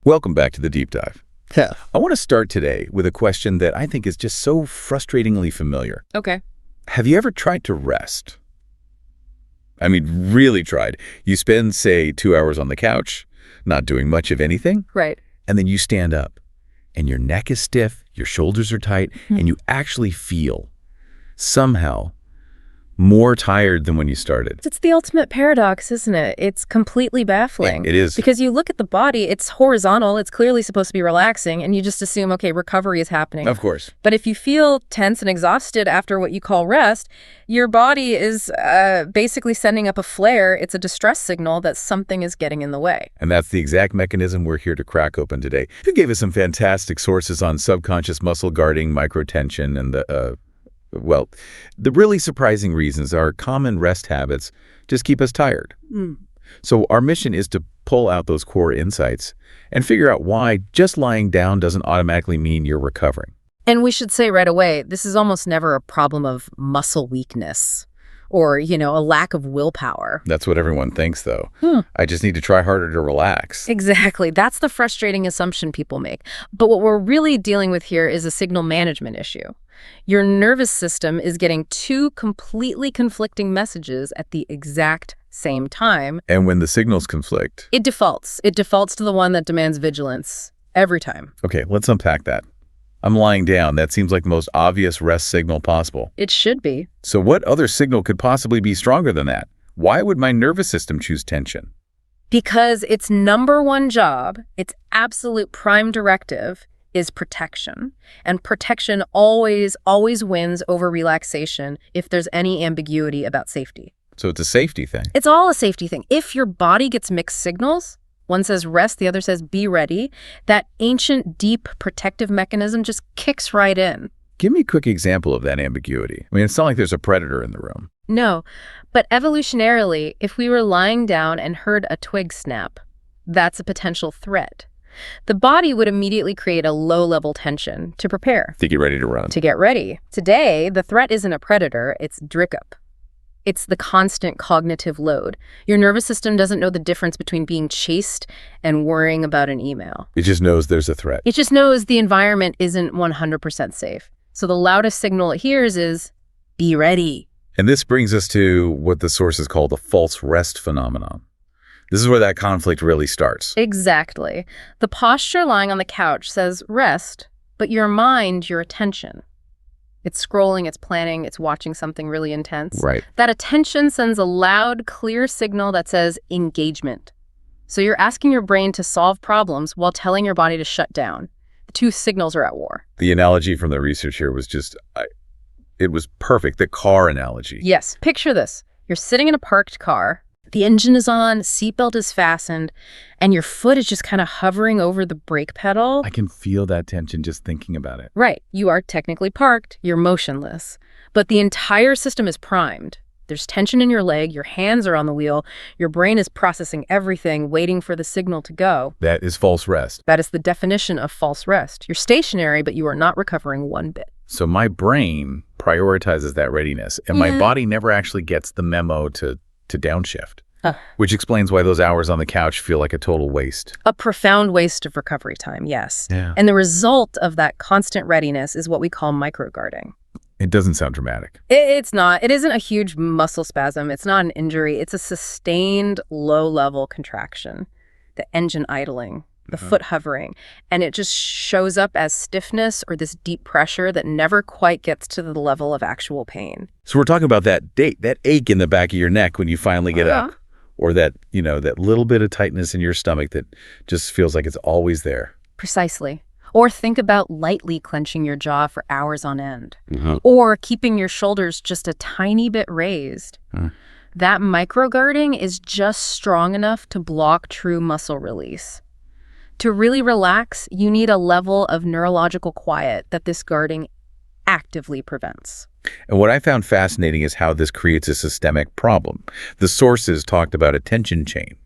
Welcome back to the deep dive. Yeah. I want to start today with a question that I think is just so frustratingly familiar. Okay. Have you ever tried to rest? I mean, really tried. You spend, say, 2 hours on the couch, not doing much of anything, Right. and then you stand up, and your neck is stiff, your shoulders are tight, and you actually feel somehow more tired than when you started. It's the ultimate paradox, isn't it? It's completely baffling. Yeah, it is. Because you look at the body, it's horizontal, it's clearly supposed to be relaxing, and you just assume, okay, recovery is happening. Of course. But if you feel tense and exhausted after what you call rest, your body is basically sending up a flare. It's a distress signal that something is getting in the way. And that's the exact mechanism we're here to crack open today. You gave us some fantastic sources on subconscious muscle guarding, microtension, and the really surprising reasons our common rest habits just keep us tired. So our mission is to pull out those core insights and figure out why just lying down doesn't automatically mean you're recovering. And we should say right away, this is almost never a problem of muscle weakness or, a lack of willpower. That's what everyone thinks, though. I just need to try harder to relax. Exactly. That's the frustrating assumption people make. But what we're really dealing with here is a signal management issue. Your nervous system is getting two completely conflicting messages at the exact same time. And when the signals conflict... It defaults. It defaults to the one that demands vigilance every time. Okay, let's unpack that. I'm lying down. That seems like the most obvious rest signal possible. It should be. So what other signal could possibly be stronger than that? Why would my nervous system choose tension? Because its number one job, its absolute prime directive, is protection. And protection always wins over relaxation if there's any ambiguity about safety. So it's a safety thing. It's all a safety thing. If your body gets mixed signals, one says rest, the other says be ready, that ancient, deep protective mechanism just kicks right in. Give me a quick example of that ambiguity. I mean, it's not like there's a predator in the room. No, but evolutionarily, if we were lying down and heard a twig snap, that's a potential threat. The body would immediately create a low-level tension to prepare. To get ready to run. To get ready. Today, the threat isn't a predator, it's drickup. It's the constant cognitive load. Your nervous system doesn't know the difference between being chased and worrying about an email. It just knows there's a threat. It just knows the environment isn't 100% safe. So the loudest signal it hears is, be ready. And this brings us to what the sources call the false rest phenomenon. This is where that conflict really starts. Exactly. The posture lying on the couch says rest, but your mind, your attention. It's scrolling, it's planning, it's watching something really intense. Right. That attention sends a loud, clear signal that says engagement. So you're asking your brain to solve problems while telling your body to shut down. The two signals are at war. The analogy from the research here was just, it was perfect, the car analogy. Yes. Picture this. You're sitting in a parked car. The engine is on, seatbelt is fastened, and your foot is just kind of hovering over the brake pedal. I can feel that tension just thinking about it. Right. You are technically parked. You're motionless. But the entire system is primed. There's tension in your leg. Your hands are on the wheel. Your brain is processing everything, waiting for the signal to go. That is false rest. That is the definition of false rest. You're stationary, but you are not recovering one bit. So my brain prioritizes that readiness, and my body never actually gets the memo to downshift, which explains why those hours on the couch feel like a total waste. A profound waste of recovery time, yes. Yeah. And the result of that constant readiness is what we call microguarding. It doesn't sound dramatic. It's not. It isn't a huge muscle spasm. It's not an injury. It's a sustained low-level contraction, the engine idling, the foot hovering, and it just shows up as stiffness or this deep pressure that never quite gets to the level of actual pain. So we're talking about that ache in the back of your neck when you finally get up, or that little bit of tightness in your stomach that just feels like it's always there. Precisely. Or think about lightly clenching your jaw for hours on end, or keeping your shoulders just a tiny bit raised. That microguarding is just strong enough to block true muscle release. To really relax, you need a level of neurological quiet that this guarding actively prevents. And what I found fascinating is how this creates a systemic problem. The sources talked about a tension chain.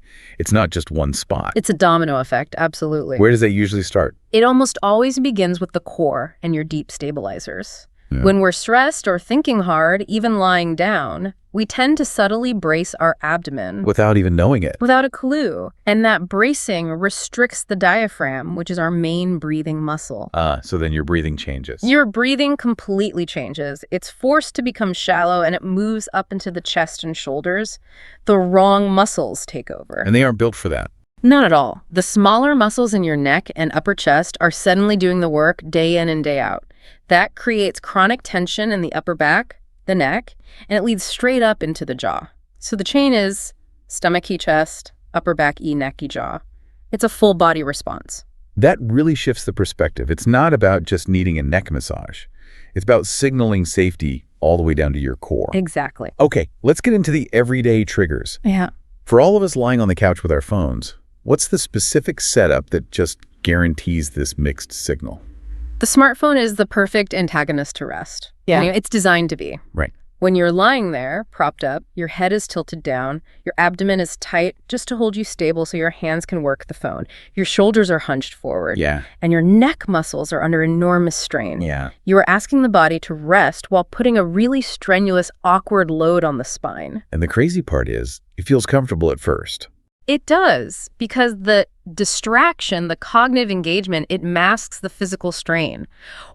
It's not just one spot. It's a domino effect, absolutely. Where does that usually start? It almost always begins with the core and your deep stabilizers. Yeah. When we're stressed or thinking hard, even lying down, we tend to subtly brace our abdomen. Without even knowing it. Without a clue. And that bracing restricts the diaphragm, which is our main breathing muscle. So then your breathing changes. Your breathing completely changes. It's forced to become shallow and it moves up into the chest and shoulders. The wrong muscles take over. And they aren't built for that. Not at all. The smaller muscles in your neck and upper chest are suddenly doing the work day in and day out. That creates chronic tension in the upper back, the neck, and it leads straight up into the jaw. So the chain is stomach-y chest, upper back-y neck-y jaw. It's a full body response. That really shifts the perspective. It's not about just needing a neck massage. It's about signaling safety all the way down to your core. Exactly. Okay, let's get into the everyday triggers. Yeah. For all of us lying on the couch with our phones, what's the specific setup that just guarantees this mixed signal? The smartphone is the perfect antagonist to rest. Yeah. It's designed to be. Right. When you're lying there, propped up, your head is tilted down, your abdomen is tight just to hold you stable so your hands can work the phone. Your shoulders are hunched forward. Yeah. And your neck muscles are under enormous strain. Yeah. You are asking the body to rest while putting a really strenuous, awkward load on the spine. And the crazy part is, it feels comfortable at first. It does, because the distraction, the cognitive engagement, it masks the physical strain.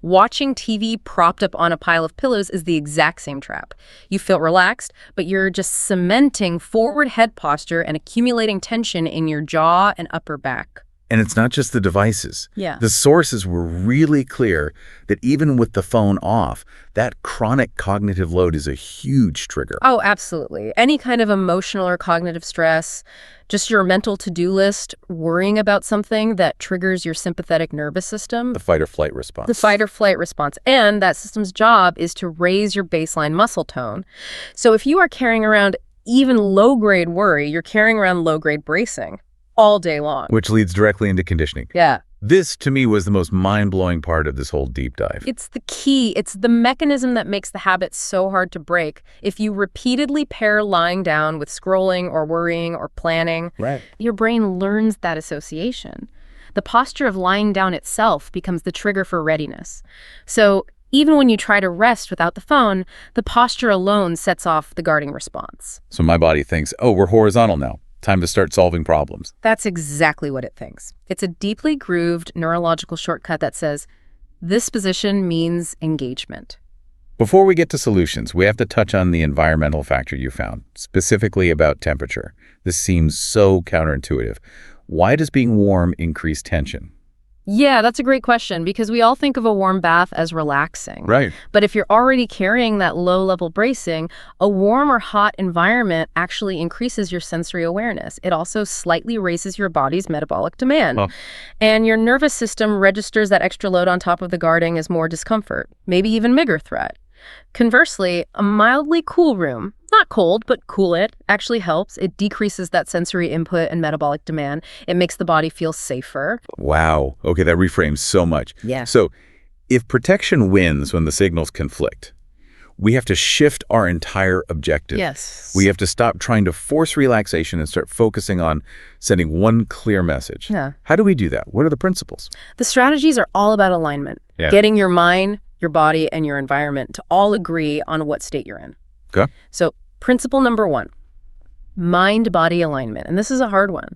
Watching TV propped up on a pile of pillows is the exact same trap. You feel relaxed, but you're just cementing forward head posture and accumulating tension in your jaw and upper back. And it's not just the devices. Yeah. The sources were really clear that even with the phone off, that chronic cognitive load is a huge trigger. Oh, absolutely. Any kind of emotional or cognitive stress, just your mental to-do list, worrying about something that triggers your sympathetic nervous system. The fight or flight response. The fight or flight response. And that system's job is to raise your baseline muscle tone. So if you are carrying around even low-grade worry, you're carrying around low-grade bracing all day long. Which leads directly into conditioning. Yeah. This, to me, was the most mind-blowing part of this whole deep dive. It's the key. It's the mechanism that makes the habit so hard to break. If you repeatedly pair lying down with scrolling or worrying or planning, Right. your brain learns that association. The posture of lying down itself becomes the trigger for readiness. So even when you try to rest without the phone, the posture alone sets off the guarding response. So my body thinks, oh, we're horizontal now. Time to start solving problems. That's exactly what it thinks. It's a deeply grooved neurological shortcut that says, this position means engagement. Before we get to solutions, we have to touch on the environmental factor you found, specifically about temperature. This seems so counterintuitive. Why does being warm increase tension? Yeah, that's a great question, because we all think of a warm bath as relaxing. Right. But if you're already carrying that low-level bracing, a warm or hot environment actually increases your sensory awareness. It also slightly raises your body's metabolic demand. Well, And your nervous system registers that extra load on top of the guarding as more discomfort, maybe even bigger threat. Conversely, a mildly cool room, not cold, but cool it, actually helps. It decreases that sensory input and metabolic demand. It makes the body feel safer. wow. Okay, that reframes so much. Yeah. So if protection wins when the signals conflict, we have to shift our entire objective. Yes. We have to stop trying to force relaxation and start focusing on sending one clear message. Yeah. How do we do that? What are the principles? The strategies are all about alignment. Yeah. Getting your mind, your body, and your environment to all agree on what state you're in. Okay. So principle number 1, mind-body alignment. And this is a hard one.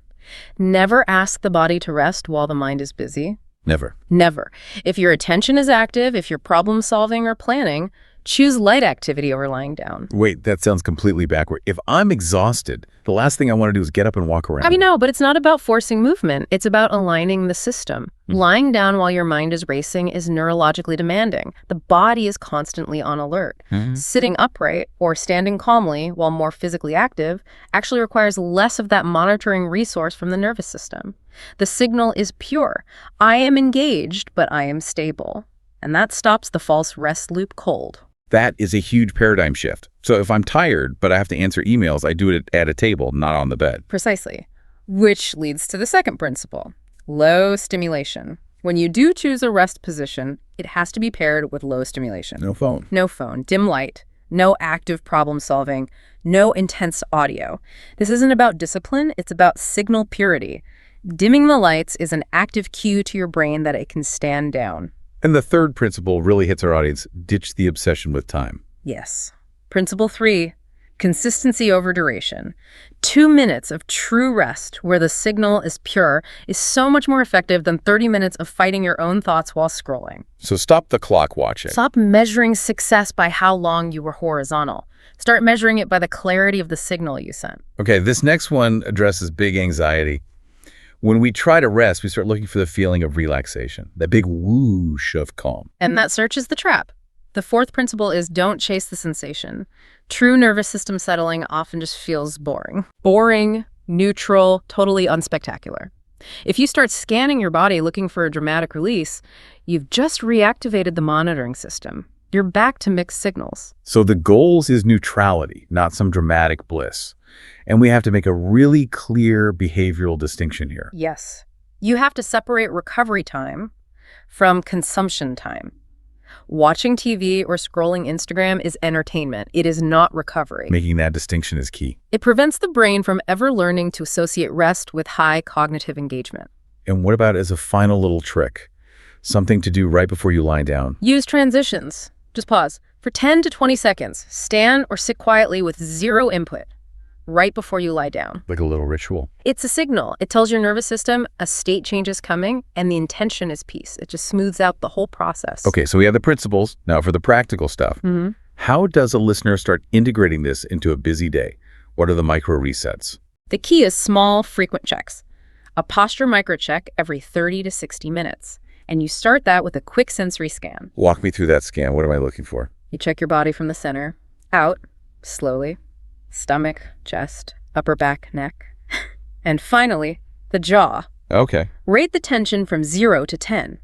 Never ask the body to rest while the mind is busy. Never. Never. If your attention is active, if you're problem solving or planning, choose light activity over lying down. Wait, that sounds completely backward. If I'm exhausted, the last thing I want to do is get up and walk around. I mean, no, but it's not about forcing movement. It's about aligning the system. Lying down while your mind is racing is neurologically demanding. The body is constantly on alert. Sitting upright or standing calmly while more physically active actually requires less of that monitoring resource from the nervous system. The signal is pure. I am engaged, but I am stable. And that stops the false rest loop cold. That is a huge paradigm shift. So if I'm tired, but I have to answer emails, I do it at a table, not on the bed. Precisely. Which leads to the second principle, low stimulation. When you do choose a rest position, it has to be paired with low stimulation. No phone. No phone, dim light, no active problem solving, no intense audio. This isn't about discipline, it's about signal purity. Dimming the lights is an active cue to your brain that it can stand down. And the third principle really hits our audience: ditch the obsession with time. Yes. Principle 3, consistency over duration. 2 minutes of true rest where the signal is pure is so much more effective than 30 minutes of fighting your own thoughts while scrolling. So stop the clock watching. Stop measuring success by how long you were horizontal. Start measuring it by the clarity of the signal you sent. Okay, this next one addresses big anxiety. When we try to rest, we start looking for the feeling of relaxation, that big whoosh of calm. And that search is the trap. The fourth principle is don't chase the sensation. True nervous system settling often just feels boring. Boring, neutral, totally unspectacular. If you start scanning your body looking for a dramatic release, you've just reactivated the monitoring system. You're back to mixed signals. So the goals is neutrality, not some dramatic bliss. And we have to make a really clear behavioral distinction here. Yes. You have to separate recovery time from consumption time. Watching TV or scrolling Instagram is entertainment. It is not recovery. Making that distinction is key. It prevents the brain from ever learning to associate rest with high cognitive engagement. And what about as a final little trick? Something to do right before you lie down. Use transitions. Just pause. For 10 to 20 seconds, stand or sit quietly with zero input right before you lie down. Like a little ritual. It's a signal. It tells your nervous system a state change is coming, and the intention is peace. It just smooths out the whole process. Okay, so we have the principles. Now for the practical stuff. How does a listener start integrating this into a busy day? What are the micro resets? The key is small, frequent checks. A posture micro check every 30 to 60 minutes. And you start that with a quick sensory scan. Walk me through that scan. What am I looking for? You check your body from the center, out, slowly, stomach, chest, upper back, neck. And finally, the jaw. Okay. Rate the tension from 0 to 10.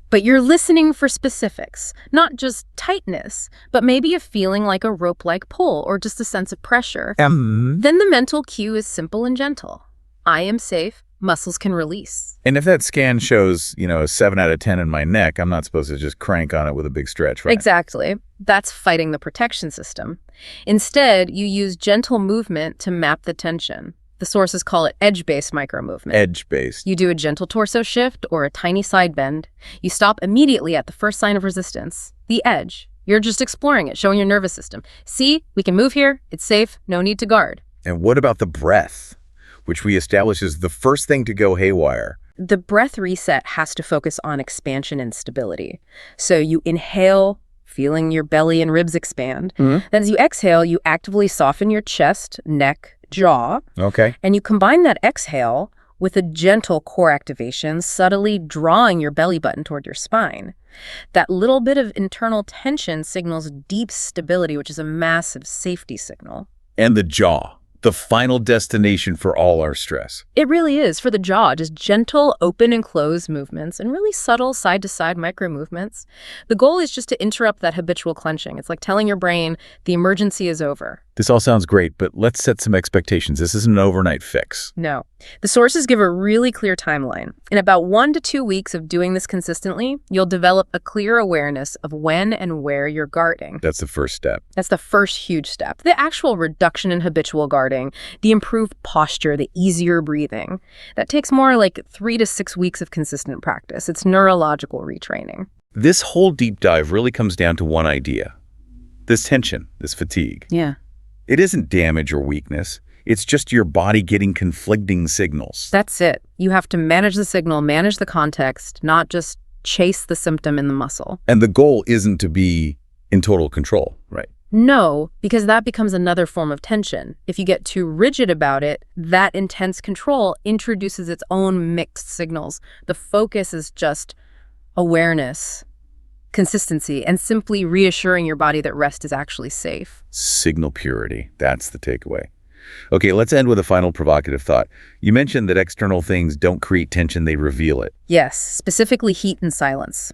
But you're listening for specifics, not just tightness, but maybe a feeling like a rope-like pull or just a sense of pressure. Then the mental cue is simple and gentle. I am safe. Muscles can release. And if that scan shows, a 7 out of 10 in my neck, I'm not supposed to just crank on it with a big stretch, right? Exactly. That's fighting the protection system. Instead, you use gentle movement to map the tension. The sources call it edge-based micro-movement. Edge-based. You do a gentle torso shift or a tiny side bend. You stop immediately at the first sign of resistance, the edge. You're just exploring it, showing your nervous system. See, we can move here. It's safe. No need to guard. And what about the breath, which we establish is the first thing to go haywire? The breath reset has to focus on expansion and stability. So you inhale, feeling your belly and ribs expand. Then as you exhale, you actively soften your chest, neck, jaw. Okay. And you combine that exhale with a gentle core activation, subtly drawing your belly button toward your spine. That little bit of internal tension signals deep stability, which is a massive safety signal. And the jaw, the final destination for all our stress. It really is, for the jaw, just gentle open and close movements and really subtle side-to-side micro movements. The goal is just to interrupt that habitual clenching. It's like telling your brain the emergency is over. This all sounds great, but let's set some expectations. This isn't an overnight fix. No. The sources give a really clear timeline. In about 1 to 2 weeks of doing this consistently, you'll develop a clear awareness of when and where you're guarding. That's the first step. That's the first huge step. The actual reduction in habitual guarding, the improved posture, the easier breathing. That takes more like 3 to 6 weeks of consistent practice. It's neurological retraining. This whole deep dive really comes down to one idea. This tension, this fatigue. Yeah. It isn't damage or weakness. It's just your body getting conflicting signals. That's it. You have to manage the signal, manage the context, not just chase the symptom in the muscle. And the goal isn't to be in total control, right? No, because that becomes another form of tension. If you get too rigid about it, that intense control introduces its own mixed signals. The focus is just awareness, consistency, and simply reassuring your body that rest is actually safe. Signal purity. That's the takeaway. Okay, let's end with a final provocative thought. You mentioned that external things don't create tension, they reveal it. Yes, specifically heat and silence.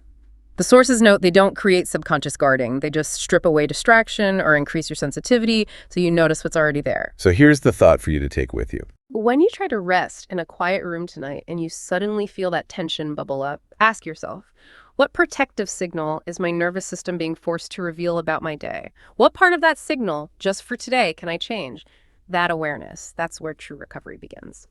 The sources note they don't create subconscious guarding. They just strip away distraction or increase your sensitivity so you notice what's already there. So here's the thought for you to take with you. When you try to rest in a quiet room tonight and you suddenly feel that tension bubble up, ask yourself, what protective signal is my nervous system being forced to reveal about my day? What part of that signal, just for today, can I change? That awareness, that's where true recovery begins.